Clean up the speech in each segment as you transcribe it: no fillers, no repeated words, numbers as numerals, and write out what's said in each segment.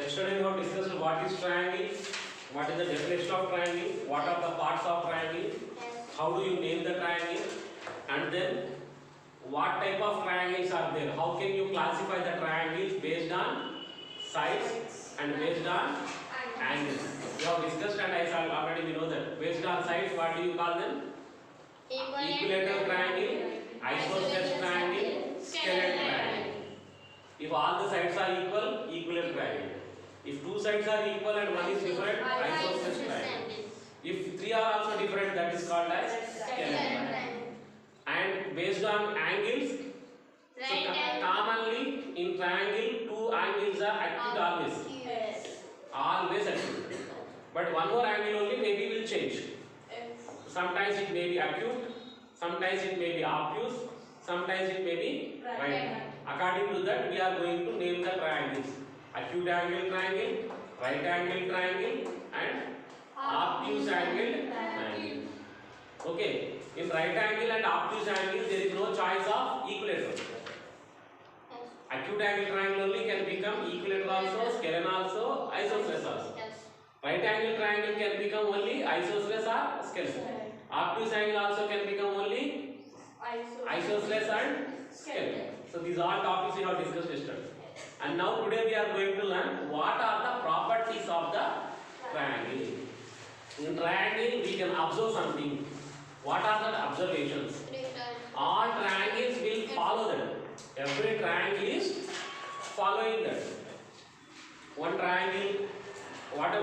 yesterday we have discussed what is triangle, what is the definition of triangle, what are the parts of triangle, how do you name the triangle, and then what type of triangles are there, how can you classify the triangles based on sides and based on angles. We have discussed and I said already we know that. Based on sides, what do you call them? Equilateral triangle, isosceles triangle, skeleton triangle. If all the sides are equal, equilateral triangle. If two sides are equal and one is different, isosceles triangle. If three are also different, that is called as skeleton triangle. And based on angles, so commonly in triangle, two angles are acute always. Always acute. But one more angle only maybe will change. Sometimes it may be acute, sometimes it may be obtuse, sometimes it may be right. According to that, we are going to name the triangles. Acute angle triangle, right angle triangle, and obtuse angle triangle. Okay. In right angle and obtuse angle, there is no choice of equilateral. Acute angle triangle only can become equilateral also, skeleton also, isosceles also. Right angle triangle can become only isosceles or skeleton. Obtuse angle also can become only isosceles and skeleton. So these are topics we have discussed yesterday. And now today we are going to learn what are the properties of the triangle. In triangle we can observe something. What are the observations? All triangles will follow that. Every triangle is following that. One triangle. What I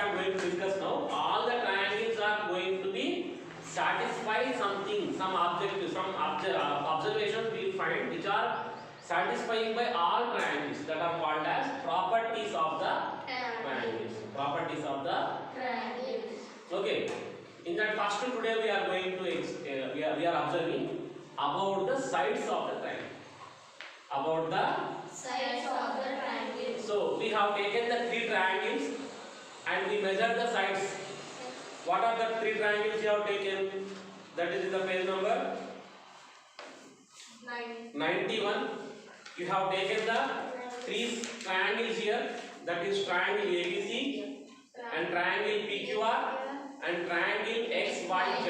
am going to discuss now? All the triangles are going to be satisfy something, some objective, some observations we will find which are satisfying by all triangles, that are called as properties of the triangles. Properties of the triangles. Okay. In that first today we are going to we are observing about the sides of the triangle. About the sides of the triangle. So we have taken the three triangles and we measured the sides. What are the three triangles you have taken? That is in the page number 91. You have taken the three triangles here. That is triangle ABC and triangle PQR and triangle XYZ.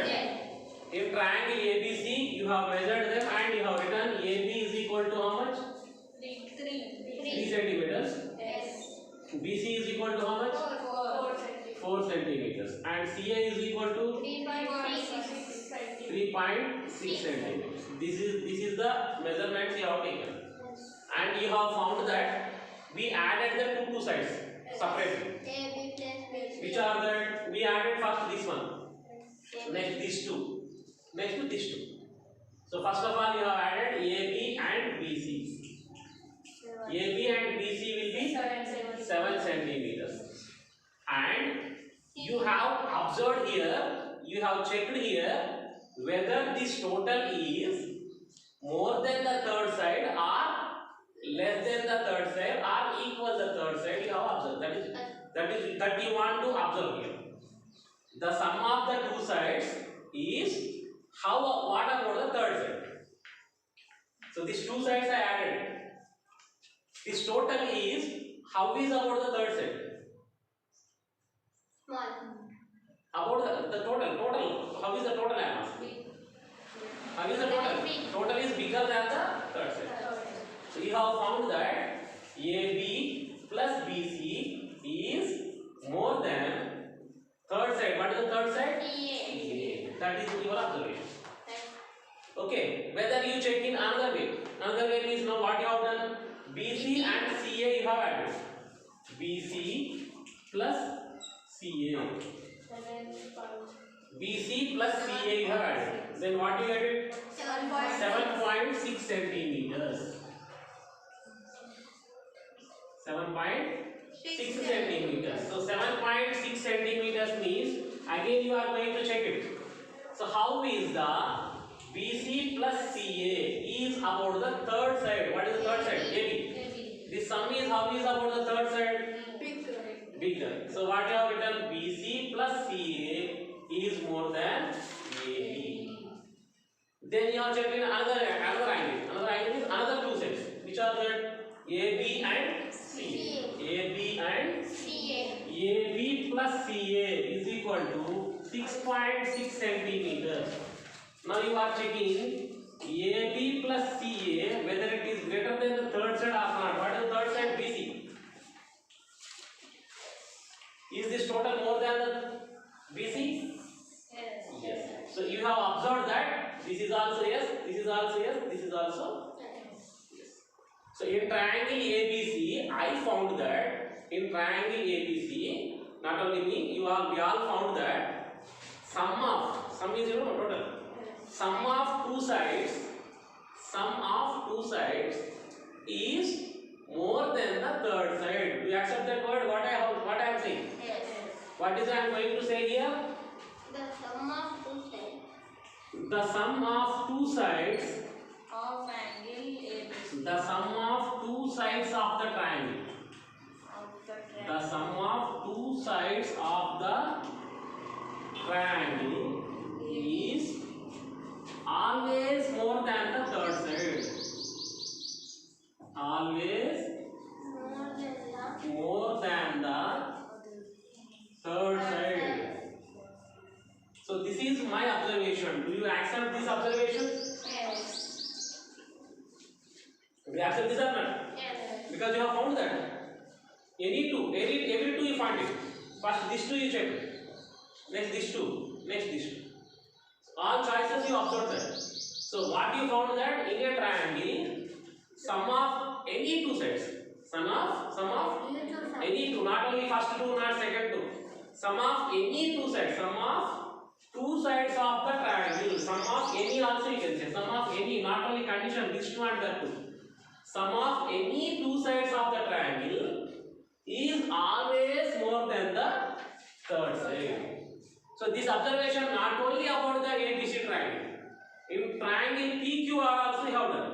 In triangle ABC, you have measured them and you have written AB is equal to how much? 3 centimeters. Yes. BC is equal to how much? 4 centimeters. And CA is equal to 3.6 centimeters. This is the measurements you have taken. And you have found that we added the two sides separately. Which are that? We added first this one. Next these two. Next to these two. So first of all you have added AB and BC. AB and BC will be 7 centimeters. And you have observed here, you have checked here whether this total is more than the third side or less than the third side or equal the third side. You have observed. That you want to observe here. The sum of the two sides is what about the third side? So these two sides I added. This total is how is about the third side? About the total. How is the total I am asking? How is the total? Total is bigger than the third side. So you have found that AB plus BC is more than third side. What is the third side? A. That is your observation. Okay. Whether you check in another way. Another way is now what you have done. BC and CA you have added. BC plus CA. BC plus CA you have added. Then what you added? 7.6 centimeters. 7.6 centimeters. So 7.6 centimeters means again you are going to check it. So how is the BC plus CA is about the third side? What is the third side? AB. This sum is how is about the third side? Bigger. So what you have written? BC plus CA is more than AB. Then you have checked in another angle. Another angle is another two sides. Which are the AB and C. AB and CA. AB plus CA is equal to 6.6 centimeters. Now you are checking AB plus CA whether it is greater than the third side or not. What is the third side? BC. Is this total more than the BC? Yes. Yes. So you have observed that this is also yes, this is also yes, this is also yes. So in triangle ABC, I found that in triangle ABC, not only me, we all found that sum is total. Sum of two sides is more than the third side. Do you accept that word? What I am saying? Yes. What is I am going to say here? The sum of two sides The sum of two sides. of angle ABC. The sum of two sides of the triangle. The sum of two sides of the triangle is always more than the third side. Always more than the third side. So this is my observation. Do you accept this observation? Yes. Do you accept this or not? Yes. Because you have found that every two you find it. First this two you check. Next this two. Next this two. All choices you observe that. So what you found that in a triangle, sum of any two sides. Sum of any two. Not only first two, not second two. Sum of any two sides. Sum of two sides of the triangle. Sum of any also you can say. Sum of any. Not only condition this two and that two. Sum of any two sides of the triangle is always more than the third side. So this observation not only about the ABC triangle. In triangle PQR also you have done.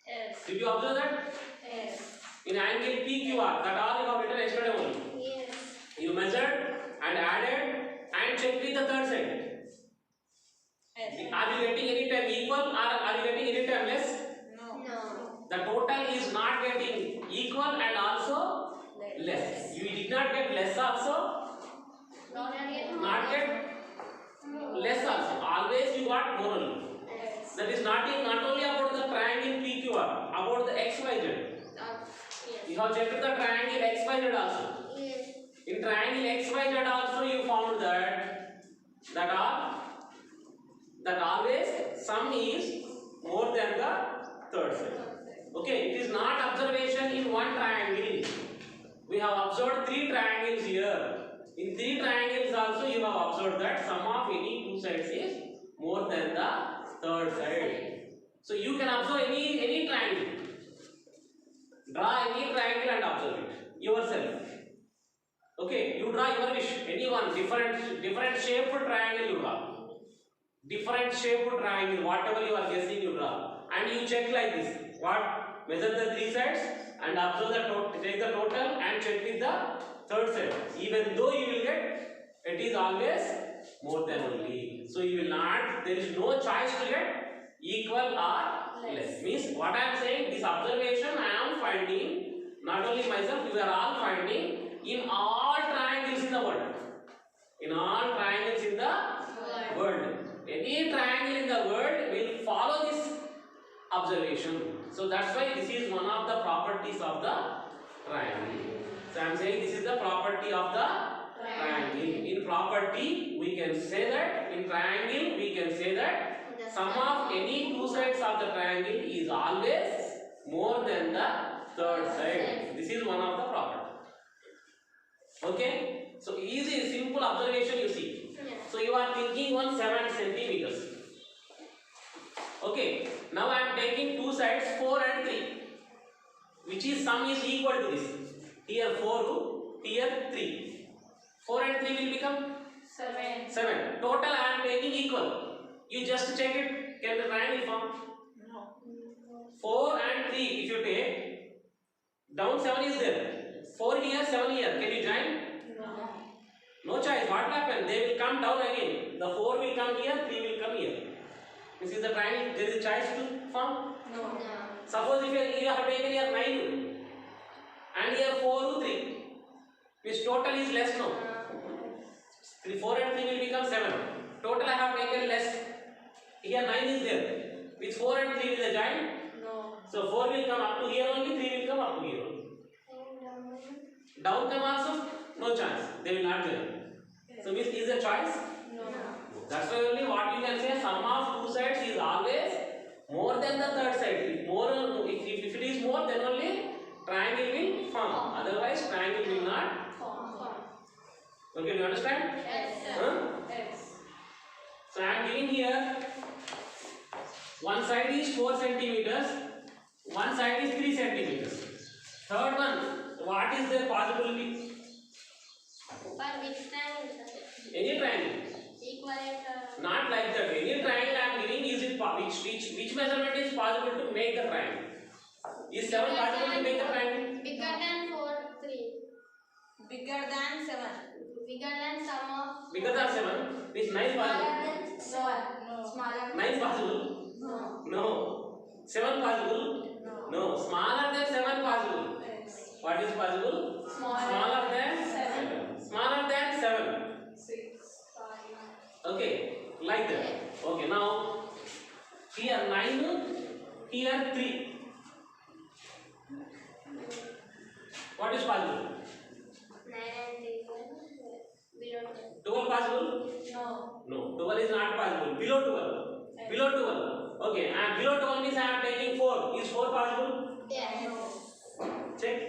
Yes. Did you observe that? Yes. In angle PQR, that all you have written yesterday only. Yes. You measured and added and checked with the third side. Yes. Are you getting any term equal or are you getting any term less? No. The total is not getting equal and also less. You did not get less also. Not get less also. Always you got more only. Yes. That is not only about the triangle PQR, about the XYZ. Yes. You have checked the triangle XYZ also. Yes. In triangle XYZ also you found that always sum is more than the third side. Okay, it is not observation in one triangle. We have observed three triangles here. In three triangles also you have observed that sum of any two sides is more than the third side. So you can observe any triangle. Draw any triangle and observe it yourself. Okay, you draw your wish. Any one different shaped triangle you draw. Different shaped triangle, whatever you are guessing you draw. And you check like this. What? Measure the three sides and observe the total. Take the total and check with the third side. Even though you will get, it is always more than only. So you will not, there is no choice to get equal or less. Means what I am saying, this observation I am finding, not only myself, you are all finding in all triangles in the world. In all triangles in the world. Any triangle in the world will follow this observation. So that's why this is one of the properties of the triangle. So I am saying this is the property of the triangle. In property, we can say that, in triangle, we can say that sum of any two sides of the triangle is always more than the third side. This is one of the properties. Okay? So easy, simple observation you see. So you are thinking on 7 centimeters. Okay, now I am taking two sides 4 and 3, which is sum is equal to this. Here 4, here 3. 4 and 3 will become 7. Total I am taking equal. You just check it. Can the triangle form? No. 4 and 3 if you take, down 7 is there. 4 here, 7 here. Can you join? No. No choice. What will happen? They will come down again. The 4 will come here, 3 will come here. This is the triangle. There is a choice to form. No. Suppose if you have taken here 9, and here 4, 3. Means total is less now. 4 and 3 will become 7. Total I have taken less. Here 9 is there. With 4 and 3 will join? No. So 4 will come up to here only, 3 will come up to here only. Down come also? No chance. They will not join. So means is a choice? No. That's why only what you can say, sum of two sides is always more than the third side. If it is more, then only triangle will form. Otherwise triangle will not. Okay, do you understand? Yes, sir. Huh? Yes. So I am giving here one side is 4 centimeters, one side is 3 centimeters. Third one, what is the possibility? But which triangle, sir? Any triangle. Equilateral. Not like that. Any triangle I am giving, is it which measurement is possible to make the triangle? Is 7 possible to make the triangle? Bigger than 4, 3. Bigger than 7. Bigger than sum of. Bigger than 7. Is 9 possible? Smaller than 7. No. Smaller. 9 possible? No. No. 7 possible? No. No. Smaller than 7 possible. Yes. What is possible? Smaller than 7. Smaller than 7. 6, 5. Okay. Like that. Okay. Now here 9, here 3. What is possible? 9 and 3. Below 10. 12 possible? No. No. 12 is not possible. Below 12. Below 12. Okay. And below 12 means I am taking 4. Is 4 possible? Yes. Check.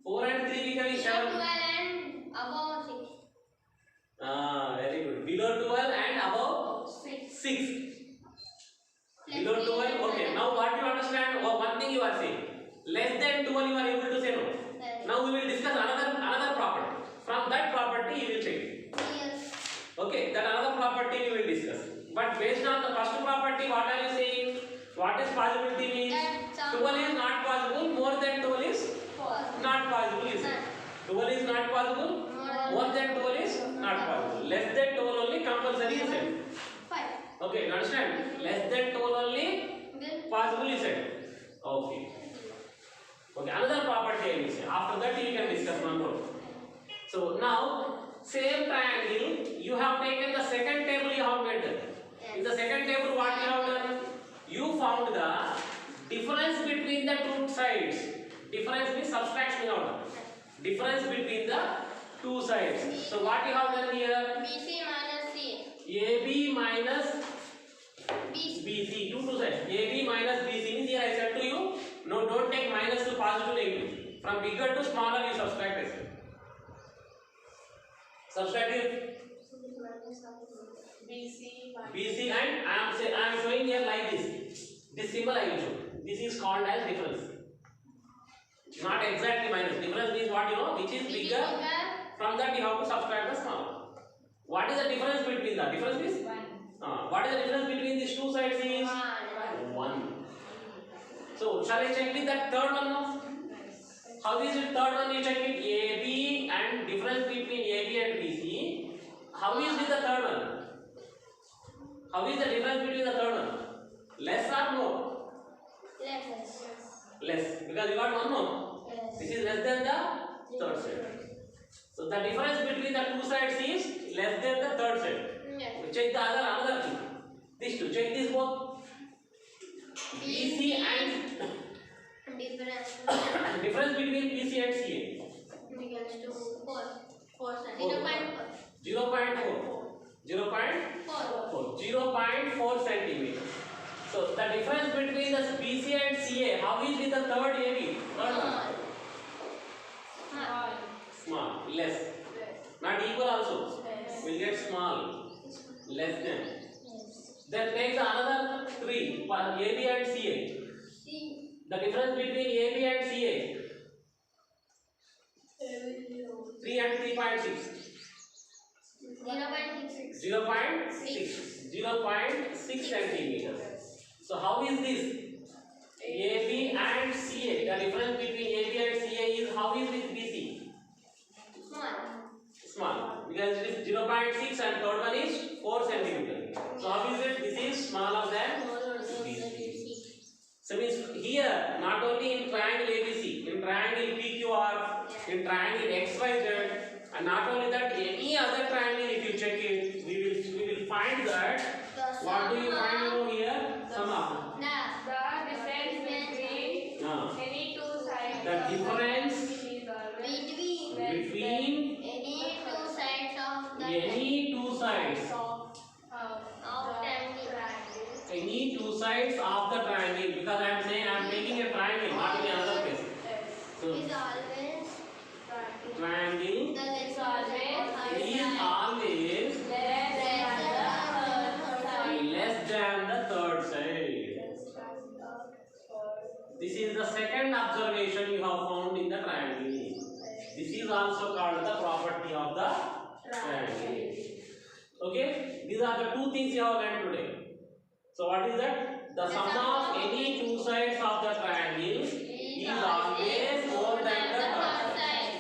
4 and 3 becoming 7. Below 12 and above 6. Very good. Below 12 and above 6. 6. Below 12. Okay. Now what you understand? One thing you are saying. Less than 12 you are able to say no. Yes. Now we will discuss another property. From that property you will check. Yes. Okay. That another property we will discuss. But based on the first property, what are you saying? What is possibility means? That some 12 is not possible. More than 12 is 4. not possible. Is it? 12 is not possible. More than 12 is not possible. Less than 12 only compulsory is it. 5. Okay, you understand? Less than 12 only Then possible is it. Okay. Okay, another property I will say. After that you can discuss one more. So now same triangle you have taken the second table you have made that. In the second table what you have done? You found the difference between the two sides. Difference means subtraction you have done. Difference between the two sides. So what you have done here? BC minus C. AB minus BC. BC. Two sides. AB minus BC means here I said to you, no, don't take minus to positive negative. From bigger to smaller you subtract it. Subtract it. BC. BC and I am showing here like this. This symbol I will show. This is called as difference. Not exactly minus. Difference means what you know, which is bigger. From that you have to subtract the smaller. What is the difference between that? Difference is 1. what is the difference between these two sides is 1. So shall I check with that third one now? How is it third one? You check it AB and difference between AB and BC. How is it the third one? How is the difference between the third one? Less or more? Less. Because you got one more. This is less than the third side. So the difference between the two sides is less than the third side. Yes. Check the another thing. These two. Check this both. BC and difference between BC and CA. Equals to 4. 4. 0.4 centimeter. So the difference between the BC and CA, how is with the third AB? Third one. Small, less. Not equal also. Will get small, less than. Then take the another 3, AB and CA. The difference between AB and CA, 3 and 3.6. 0.6 centimeters. So how is this? AB and CA. The difference between AB and CA is how is with BC? Small. Because it is 0.6 and third one is 4 centimeters. So how is it? This is smaller than BC. So means here not only in triangle And not only that, any other triangle, if you check it, we will find that. What do you find over here? Sum of. The difference between any two sides. The difference between any two sides of the any two sides. Any two sides of the triangle, because I am saying I am making a triangle, not in another case. So is always triangle the length is always less than the third side. This is the second observation you have found in the triangle. This is also called the property of the triangle. Okay, these are the two things you have learned today. So what is that? The sum of any two sides of the triangle is always more than the third side.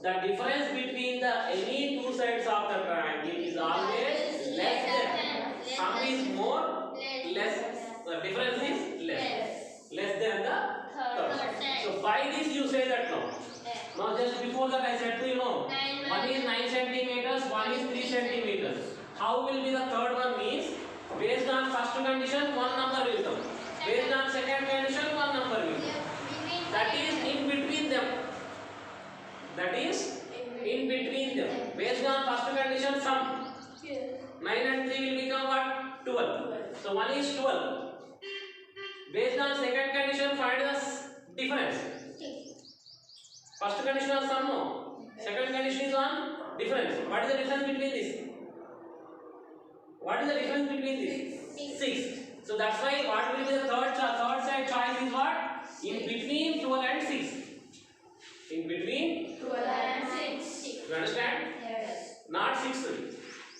The difference between the any two sides of the triangle is always less than. Sum is more, less. The difference is less than the third. So by this you say that no. Now just before that I said to you know, one is 9 centimeters, one is 3 centimeters. How will be the third one means? Based on first condition, one number will come. Based on second condition, one number will come. That is in between them. That is in between them. Based on first condition, sum. 9 and 3 will become what? 12. So 1 is 12. Based on second condition, find the difference. First condition on sum, no. Second condition is on difference. What is the difference between this? What is the difference between this? 6. So that's why what will be the third side choice is what? In between 12 and 6. In between 12 and 6. You understand? Yes. Not 6.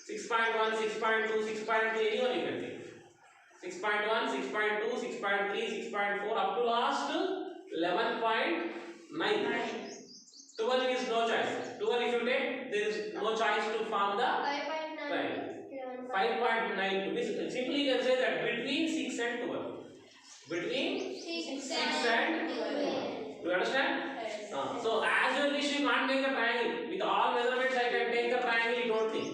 6.1, 6.2, 6.3, anyone you can take. 6.1, 6.2, 6.3, 6.4 up to last 11.9. 12 is no choice. 12 if you take, there is no choice to form the triangle. 5.9. Simply you can say that between 6 and 12. Between 6 and 12. Do you understand? So as you wish, you can't make a triangle. With all measurements I can take the triangle, you don't think.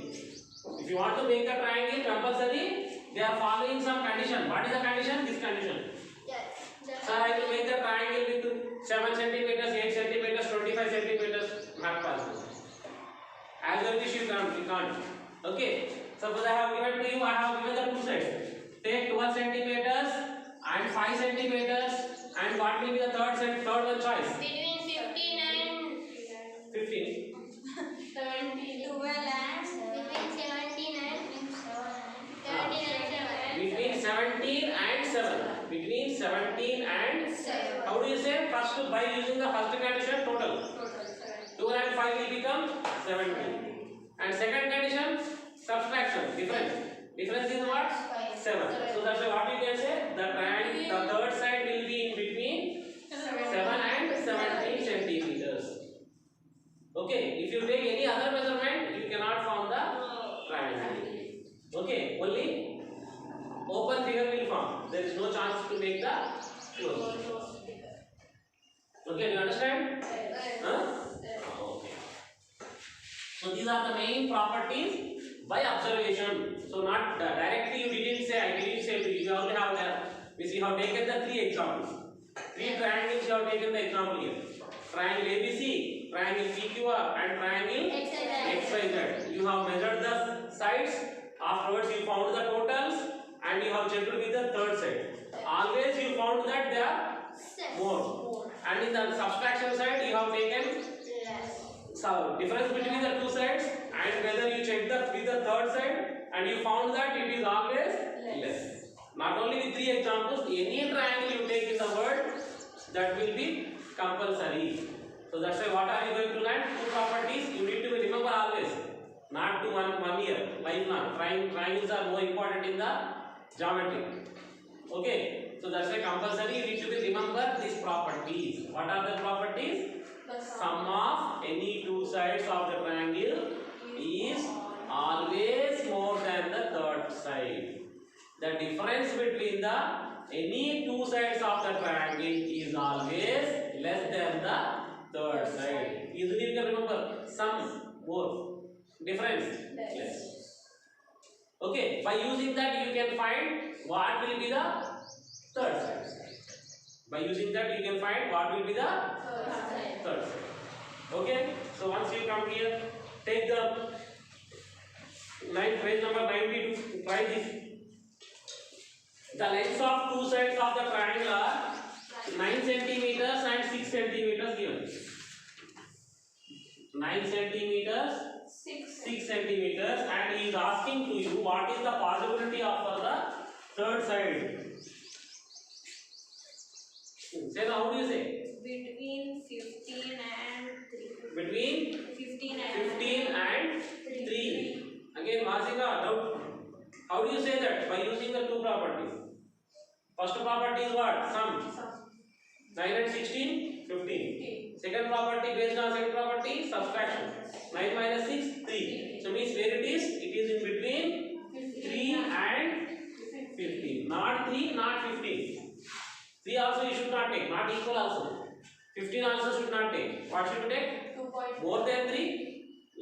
If you want to make the triangle, compulsory, they are following some condition. What is the condition? This condition. Sir, I will make the triangle with 7 centimeters, 8 centimeters, 25 centimeters. Not possible. As you wish, you can't. Okay. Suppose I have given to you, I have given the two sides. Take 12 centimeters and 5 centimeters, and what will be the third one choice? Between 15 and 15. 17. 12 and between 17 and 17 and 7. Between 17 and 7. How do you say? First, by using the first condition, total. 2 and 5 will become 17. And second condition, subtraction, difference. Difference is what? 7. So that's why what you can say? The third side will be in between 7 and 17 centimeters. Okay, if you take any other measurement, you cannot form the triangle. Okay, only open figure will form. There is no chance to make the closed. Okay, do you understand? Huh? Okay. So these are the main properties by observation. So not directly you didn't say, I didn't say to you. You only have that. We have taken the 3 examples. 3 triangles you have taken the example here. Triangle ABC, triangle PQR and triangle XYZ. You have measured the sides. Afterwards you found the totals and you have checked with the third side. Always you found that they are more. And in the subtraction side you have taken so difference between the two sides and whether you check with the third side and you found that it is always less. Not only with 3 examples, any triangle you take in the world, that will be compulsory. So that's why what are you going to learn? 2 properties you need to remember always. Not to one year, lifelong. Triangles are more important in the geometry. Okay, so that's why compulsory you need to remember these properties. What are the properties? Sum of any 2 sides of the triangle is always more than the third side. The difference between the any 2 sides of the triangle is always less than the third side. Easily you can remember sum More. Difference? Less. Okay, by using that you can find what will be the third side. By using that you can find what will be the third side. Okay, so once you come here, take the page number 92, try this. The lengths of two sides of the triangle are 9 centimeters and 6 centimeters given. 9 centimeters, 6 centimeters, and he is asking to you what is the possibility of for the third side. Say now, how do you say? Between 15 and 3. Between 15 and 3. Again, Vasika, doubt. How do you say that? By using the two properties. First property is what? Sum. 9 and 16, 15. Second property based on second property, subtraction. 9 minus 6, 3. So means where it is? It is in between 3 and 15. Not 3, not 15. 3 also you should not take, not equal also. 15 also should not take. What should you take? 2.5. More than 3,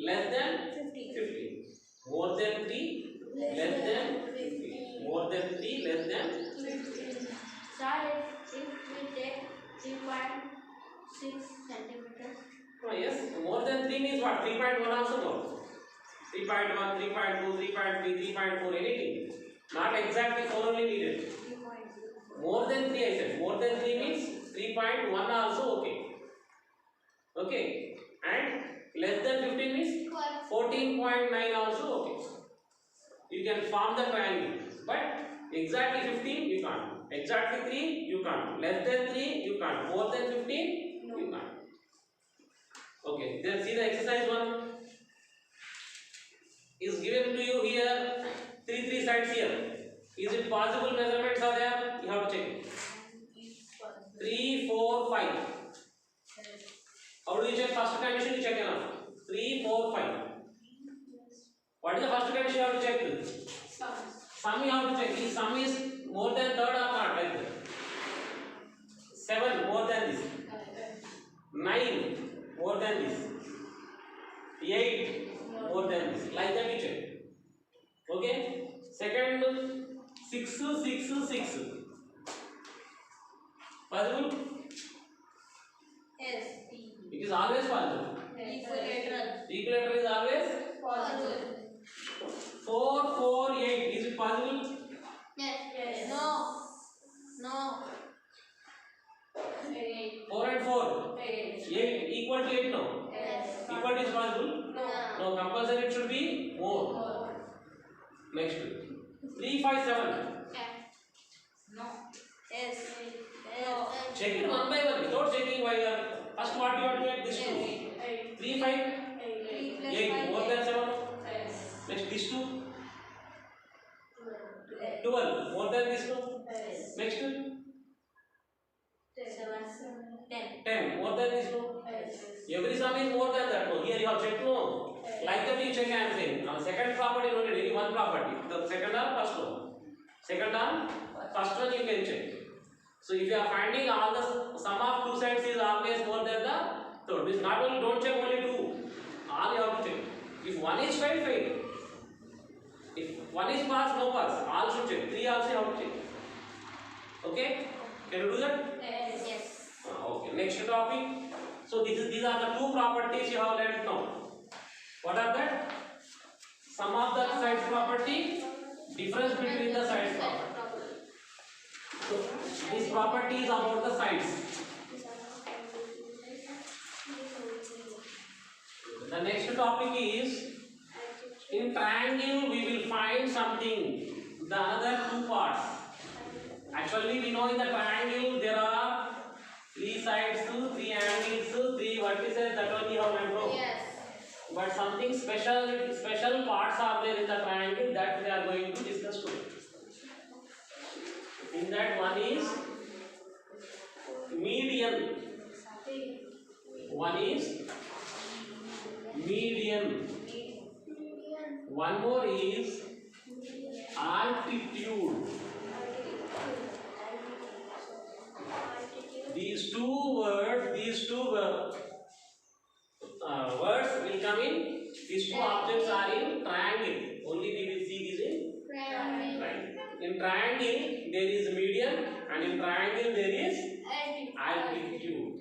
less than 15. More than 3, less than 15. More than 3, less than 15. Sir, if we take 3.6 centimeters. Oh, yes, more than 3 means what? 3.1 also more. 3.1, 3.2, 3.3, 3.4, anything. Not exactly 4 only needed. More than 3 I said. More than 3 means 3.1 also okay. Okay. And less than 15 means 14.9 also okay. You can form the triangle. But exactly 15 you can't. Exactly 3 you can't. Less than 3 you can't. More than 15 you can't. Okay. Then see the exercise 1 is given to you here. 3 sides here. Is it possible measurements are there? You have to check it. 3, 4, 5. How do you check? First condition you check enough. 3, 4, 5. What is the first condition you have to check? Sum you have to check. If sum is more than third or not, like that. 7 more than this. 9 more than this. 8 more than this. Like that you check. Okay. Second, 6, 6, 6. Possible? Yes. It is always possible. Equilateral. Equilateral is always Possible. 4, 4, 8. Is it possible? Yes. No. 4 and 4. 8 equal to 8 no. Yes. Equal to is possible? No, compulsory it should be more. Next. 3, 5, 7. No. Yes. Check it one by one without checking why you are. First what you have to check? This 2. 3, 5, 8 more than 7. Next this 2. 12 more than this 2. Next 10 more than this 2. Every sum is more than that. No, here you have checked no. Like that you check I am saying. Now second property no need, one property. The second or first one. Second or first one you can check. So if you are finding all the sum of two sides is always more than the third. Means not only don't check only 2. All you have to check. If one is fail, fail. If one is pass, no pass. All should check. 3 also you have to check. Okay? Can you do that? Yes. Okay. Next topic. So these are the two properties you have learned now. What are that? Sum of the sides property, difference between the sides property. So this property is about the sides. The next topic is in triangle we will find something, the other two parts. Actually we know in the triangle there are 3 sides, 3 angles, 3 vertices, that one you have learned from. Yes. But something special parts are there in the triangle that we are going to discuss today. In that one is median. One is median. One more is altitude. These two words will come in in triangle there is median and in triangle there is altitude.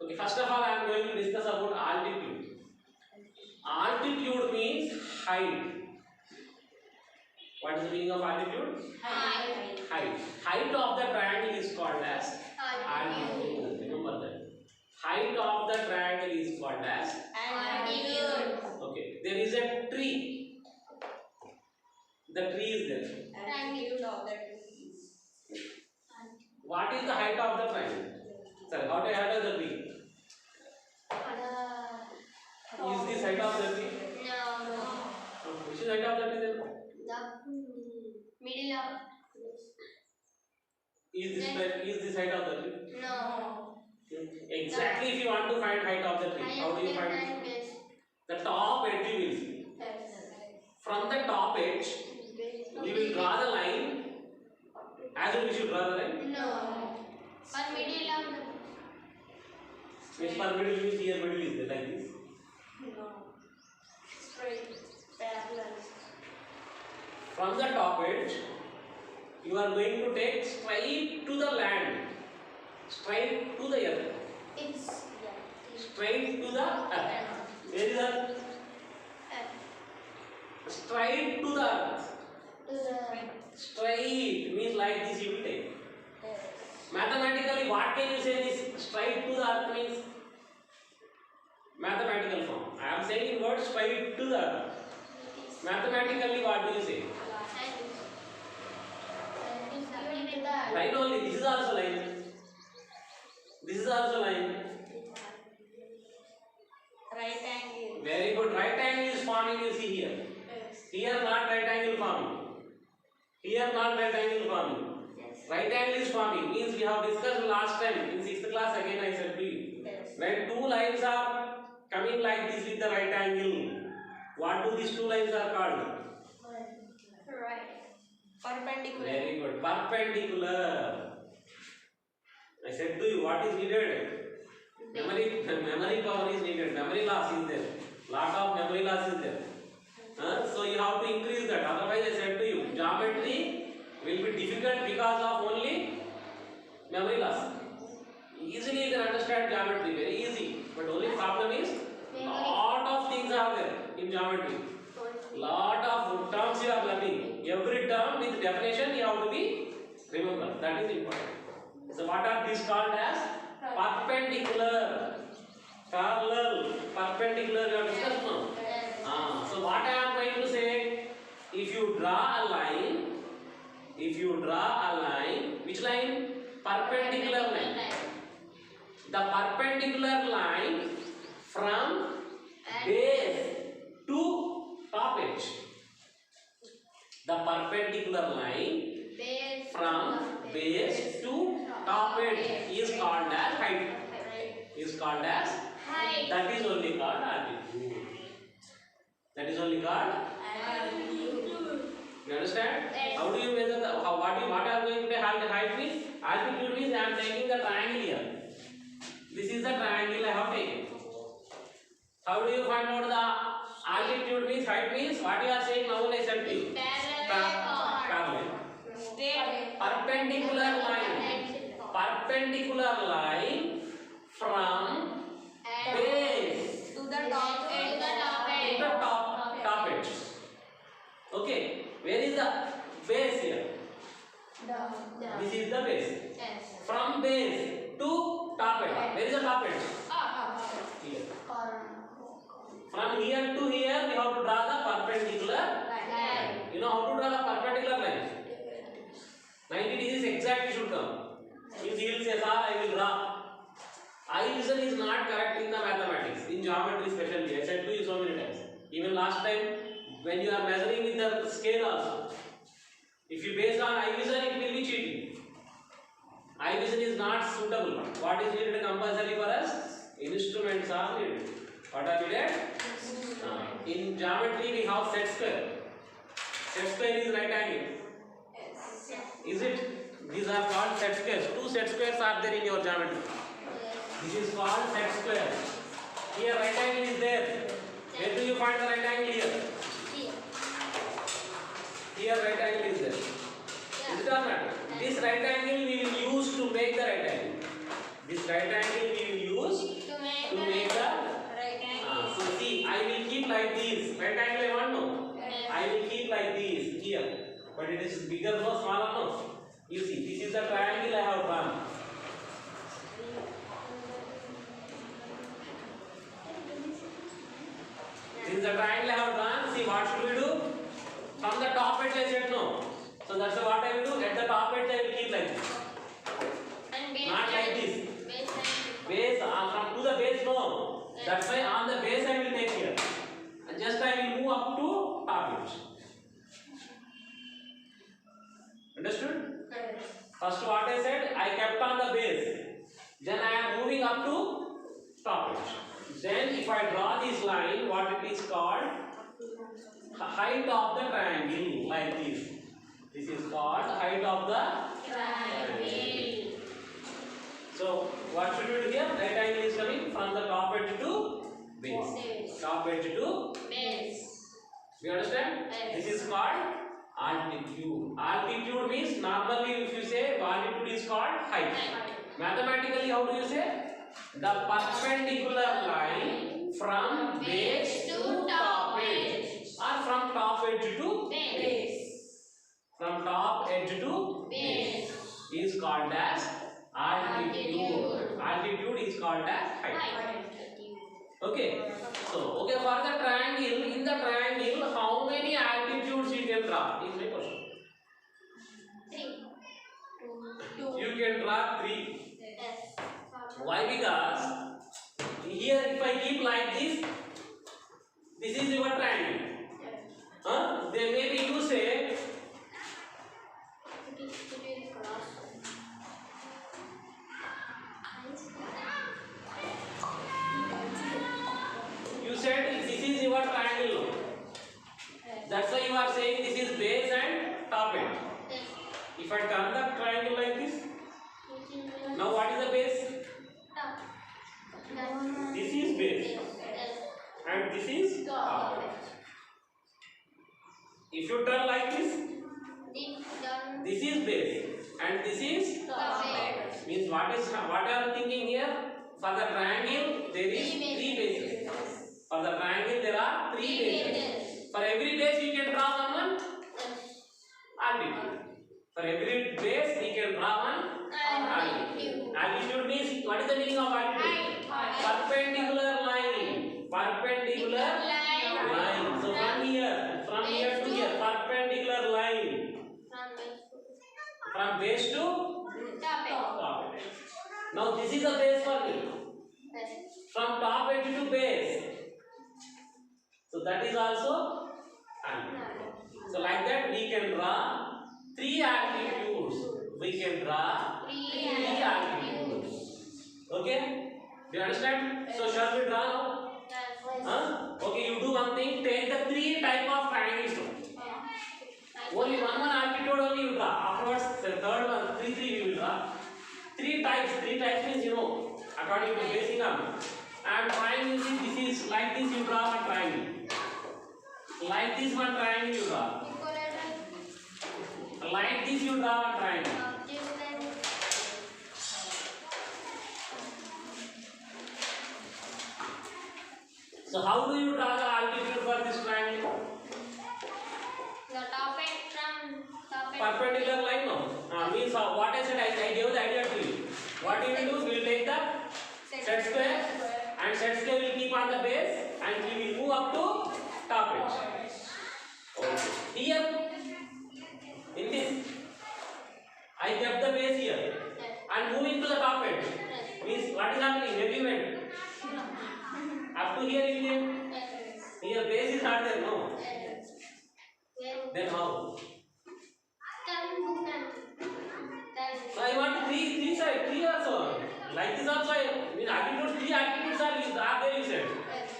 Okay, first of all I am going to discuss about altitude. Altitude means height. What is the meaning of altitude? Height. Height. Height of the triangle is called as altitude. Remember that. Height of the triangle is called as Altitude. okay. There is a tree. The tree is there. Altitude of the trees. What is the height of the triangle? Sir, how do you height of the tree? Is this height of the tree? No. Which is height of the tree then? The middle of Is this height of the tree? no. Exactly. If you want to find height of the tree, how do you find it? The top edge you will see. From the top edge, we will draw the line. As we should draw the line. No. But middle of Which for middle means here middle is there like this. No. Straight. Parallel. From the top edge, you are going to take straight to the land, straight to the earth, it's straight to the earth. Where is earth? Straight to the earth. Straight means like this you will take. Mathematically, what can you say this straight to the earth means? Mathematical form. I am saying in words straight to the earth. Mathematically, what do you say? Line only. This is also line. This is also line. Right angle. Very good. Right angle is forming. You see here. Here not right angle forming. Here not right angle forming. Right angle is forming means we have discussed last time in 6th class. Again I said to you. When two lines are coming like this with the right angle, what do these two lines are called? Perpendicular. Very good. Perpendicular. I said to you, what is needed? Memory power is needed. Memory loss is there. Lot of memory loss is there. So you have to increase that. Otherwise, I said to you, geometry will be difficult because of only memory loss. Easily you can understand geometry, very easy. But only problem is, lot of things are there in geometry. Lot of terms you are learning. Every term with definition you have to be remember. That is important. So what are these called as? Perpendicular, parallel, perpendicular. You have discussed now. So what I am going to say? If you draw a line, which line? Perpendicular line. The perpendicular line from base to top edge. The perpendicular line from base to top edge is called as height. Is called as height. That is only called altitude. That is only called. You understand? Yes. How do you measure the? What are going to be height means? Altitude means I am taking the triangle here. This is the triangle I have taken. How do you find out the altitude means height means? What you are saying now I said to you. Parallel. Perpendicular line. Perpendicular line from base To the top edge. to the top edge. Okay. Where is the base here? This is the base. From base to top edge. Where is the top edge? Here. From here to here, we have to draw the perpendicular line. You know how to draw the perpendicular line? 90 degrees exactly should come. If he will say, sir, I will draw. Eye vision is not correct in the mathematics, in geometry especially. I said to you so many times. Even last time, when you are measuring with the scale also, if you base on eye vision, it will be cheating. Eye vision is not suitable. What is needed compulsory for us? Instruments are needed. What are needed? In geometry, we have set square. Set square is right angle. Is it? These are called set squares. Two set squares are there in your geometry. This is called set square. Here right angle is there. Where do you find the right angle here? Here right angle is there. Is it or not? This right angle we will use to make the right angle. This right angle we will use To make to make the. Right angle. So see, I will keep like this. Right angle I want no. I will keep like this here. But it is bigger no, smaller no. You see, this is the triangle I have done. This is the triangle I have done. See, what should we do? From the top edge I said no. So that's what I will do. At the top edge I will keep like this. And base Not like this. Base line. Base from to the base no. That's why on the base I will take here. And just I will move up to top edge. Understood? First what I said, I kept on the base. Then I am moving up to top edge. Then if I draw this line, what it is called? Height of the triangle, like this. This is called height of the triangle. So what should we do here? Right angle is coming from the top edge to base. Top edge to Base. you understand? Yes. This is called altitude. Altitude means normally if you say altitude is called height. Mathematically how do you say? The perpendicular line from base to top edge or from top edge to Base. from top edge to Base. is called as altitude. Altitude is called as height. Okay. So okay, for the triangle, in the triangle how many altitudes you can draw is my question. 3. 2. You can draw 3. Yes. Why? Because here if I keep like this is your triangle. Then maybe you say It is cross. you said this is your triangle. That's why you are saying this is base and top edge. Yes. If I turn the triangle like this, now what is the base? Top. This is base Yes. and this is top edge. If you turn like this, this is base and this is means what are you thinking here? For the triangle there is 3 bases. For the triangle there are 3 bases. For every base you can draw one altitude. For every base we can draw one altitude. Altitude means what is the meaning of altitude? Perpendicular line. Perpendicular line. So from here to here, perpendicular line. From base to top edge. Now this is the base for me. From top edge to base. So that is also altitude. So like that we can draw 3 altitudes. We can draw 3 altitudes. Okay? Do you understand? So shall we draw now? Okay, you do one thing. Take the 3 type of triangles. Only one altitude only you draw. Afterwards, the third one, 3 we will draw. 3 types. 3 types means you know according to basic number. And triangle is this is like this you draw one triangle. Like this one triangle you draw. Like this you draw one triangle. So how do you draw the altitude for this triangle? The top edge from top edge. Perpendicular line no. Means what I said I gave the idea to you. What you will do? We will take the set square and set square will keep on the base and we will move up to top edge. Okay. Here in this I kept the base here and moving to the top edge. Means what is happening? Where you went? Up to here you came. Here base is not there no. Then how? So I want 3 side, 3 also. Like this also, I mean altitudes, 3 altitudes are there you said.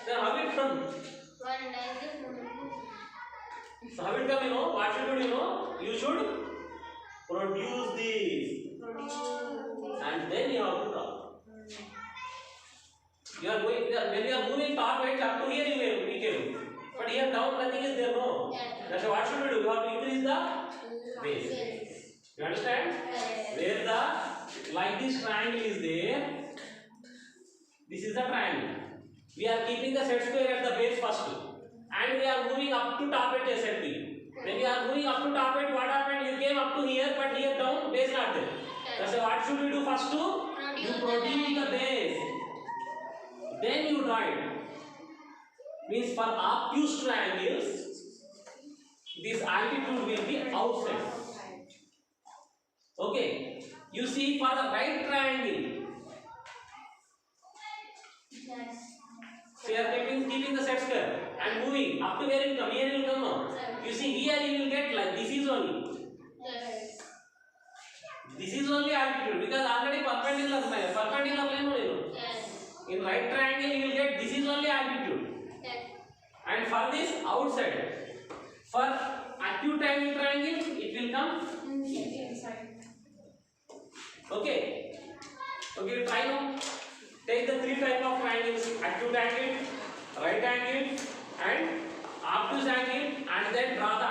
Then how it come? So how it come you know? What should you know? You should produce this. And then you have to draw. You are going, when you are moving top edge up to here you came. But here down nothing is there, no? Yes. That's why what should we do? We have to increase the base. You understand? Yes. Where the like this triangle is there, this is the triangle. We are keeping the set square at the base first, and we are moving up to top at a set B. When you are moving up to top at, what happened? You came up to here, but here down base not there. That's why what should we do first? You produce the base, then you draw it. Means for obtuse triangles, this altitude will be outside. Okay. You see, for the right triangle, Yes. so you are keeping the set square and moving up to where it will come. Here it will come now. You see, here you will get like this is only. Yes. This is only altitude because already perpendicular plane only. Yes. In right triangle you will get this is only altitude. Yes. And for this outside, for acute angle triangle it will come Inside. okay. Okay, try now. Take the three type of triangles: acute angle, right angle, and obtuse angle, and then draw the